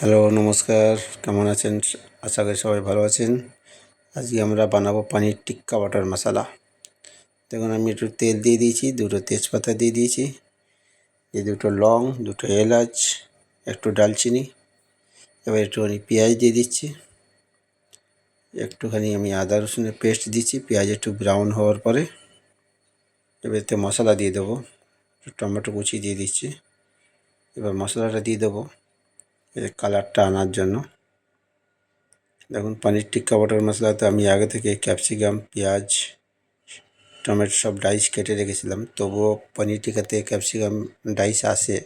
Hello নমস্কার, কেমন আছেন? আশা করি সবাই ভালো আছেন। আজকে আমরা বানাবো পানির টিক্কা বাটার মশলা। দেখুন আমি একটু তেল দিয়ে দিয়েছি, দুটো তেজপাতা দিয়ে দিয়েছি, এই দুটো লং, দুটো এলাচ, একটু ডালচিনি। এবার একটুখানি পেঁয়াজ দিয়ে দিচ্ছি, একটুখানি আমি আদা রসুনের পেস্ট দিচ্ছি। পেঁয়াজ একটু ব্রাউন হওয়ার পরে এবার এতে মশলা দিয়ে দেবো। একটু টমেটো কুচি দিয়ে দিচ্ছি। এবার মশলাটা দিয়ে দেবো এর কালারটা আনার জন্য। দেখুন পানির টিক্কা বাটার মশলাতে আমি আগে থেকে ক্যাপসিকাম, পেঁয়াজ, টমেটো সব ডাইস কেটে রেখেছিলাম, তবুও পনির টিক্কাতে ক্যাপসিকাম ডাইস আসে।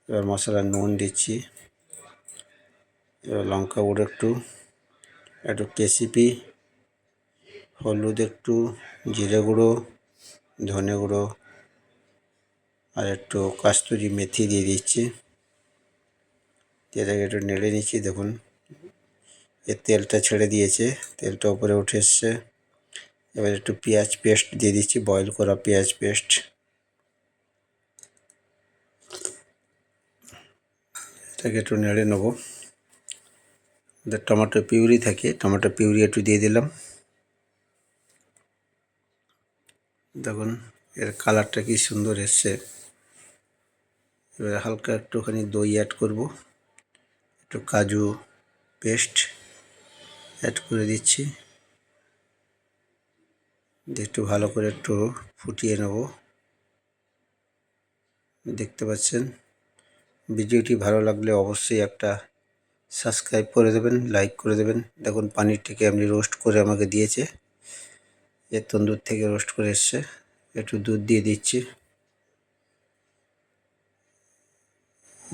এবার মশলা নুন দিচ্ছি, এবার লঙ্কা গুঁড়ো একটু, একটু কেসিপি, হলুদ একটু, জিরে গুঁড়ো, ধনে গুঁড়ো আর একটু কাস্তুরি মেথি দিয়ে দিচ্ছি। এটাকে একটু নেড়ে নিচ্ছি। দেখুন এর তেলটা ছেড়ে দিয়েছে, তেলটা উপরে উঠে এসছে। এবার একটু পেঁয়াজ পেস্ট দিয়ে দিচ্ছি, বয়েল করা পেঁয়াজ পেস্ট। এটাকে একটু নেড়ে নেবো। টমেটো পিউরি থাকে, টমেটো পিউরি একটু দিয়ে দিলাম। দেখুন এর কালারটা কি সুন্দর এসছে। এবার হালকা একটুখানি দই অ্যাড করব, একটু কাজু পেস্ট অ্যাড করে দিচ্ছি, একটু ভালো করে একটু ফুটিয়ে নেব। দেখতে পাচ্ছেন, ভিডিওটি ভালো লাগলে অবশ্যই একটা সাবস্ক্রাইব করে দেবেন, লাইক করে দেবেন। দেখুন পানিরটিকে আপনি রোস্ট করে আমাকে দিয়েছে, এর তন্দুর থেকে রোস্ট করে এসছে। একটু দুধ দিয়ে দিচ্ছি।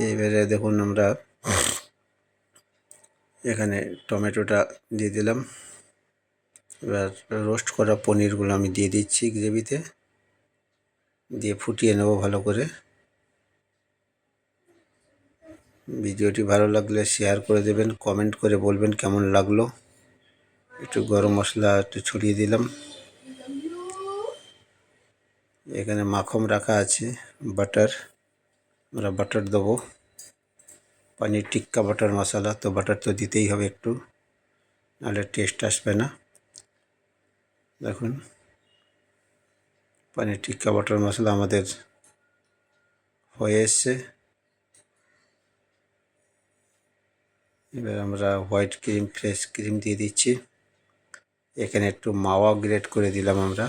এবারে দেখুন আমরা এখানে টমেটোটা দিয়ে দিলাম। এবার রোস্ট করা পনিরগুলো আমি দিয়ে দিচ্ছি গ্রেভিতে, দিয়ে ফুটিয়ে নেব ভালো করে। ভিডিওটি ভালো লাগলে শেয়ার করে দেবেন, কমেন্ট করে বলবেন কেমন লাগলো। একটু গরম মশলা একটু ছড়িয়ে দিলাম। এখানে মাখন রাখা আছে, বাটার, আমরা বাটার দেবো। পানির টিক্কা বাটার মশলা তো বাটার তো দিতেই হবে একটু, নাহলে টেস্ট আসবে না। দেখুন পানির টিক্কা বাটার মশলা আমাদের হয়ে এসছে। এবার আমরা হোয়াইট ক্রিম, ফ্রেশ ক্রিম দিয়ে দিচ্ছি। এখানে একটু মাওয়া গ্রেট করে দিলাম আমরা,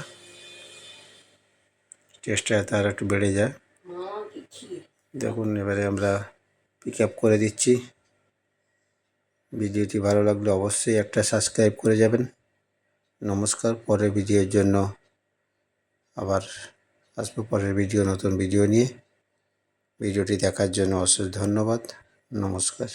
টেস্টটা তার একটু বেড়ে যায়। দেখুন এবারে আমরা পিক আপ করে দিচ্ছি। ভিডিওটি ভালো লাগলে অবশ্যই একটা সাবস্ক্রাইব করে যাবেন। নমস্কার, পরের ভিডিওর জন্য আবার আসবো, পরের ভিডিও নতুন ভিডিও নিয়ে। ভিডিওটি দেখার জন্য অশেষ ধন্যবাদ। নমস্কার।